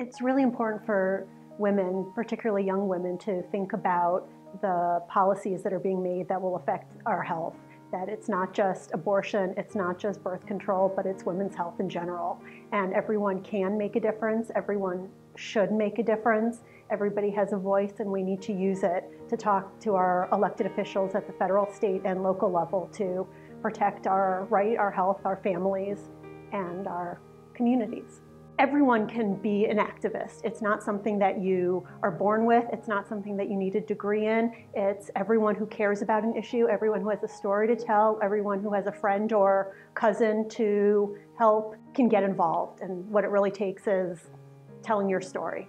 It's really important for women, particularly young women, to think about the policies that are being made that will affect our health. That it's not just abortion, it's not just birth control, but it's women's health in general. And everyone can make a difference, everyone should make a difference. Everybody has a voice and we need to use it to talk to our elected officials at the federal, state, and local level to protect our right, our health, our families, and our communities. Everyone can be an activist. It's not something that you are born with. It's not something that you need a degree in. It's everyone who cares about an issue, everyone who has a story to tell, everyone who has a friend or cousin to help can get involved. And what it really takes is telling your story.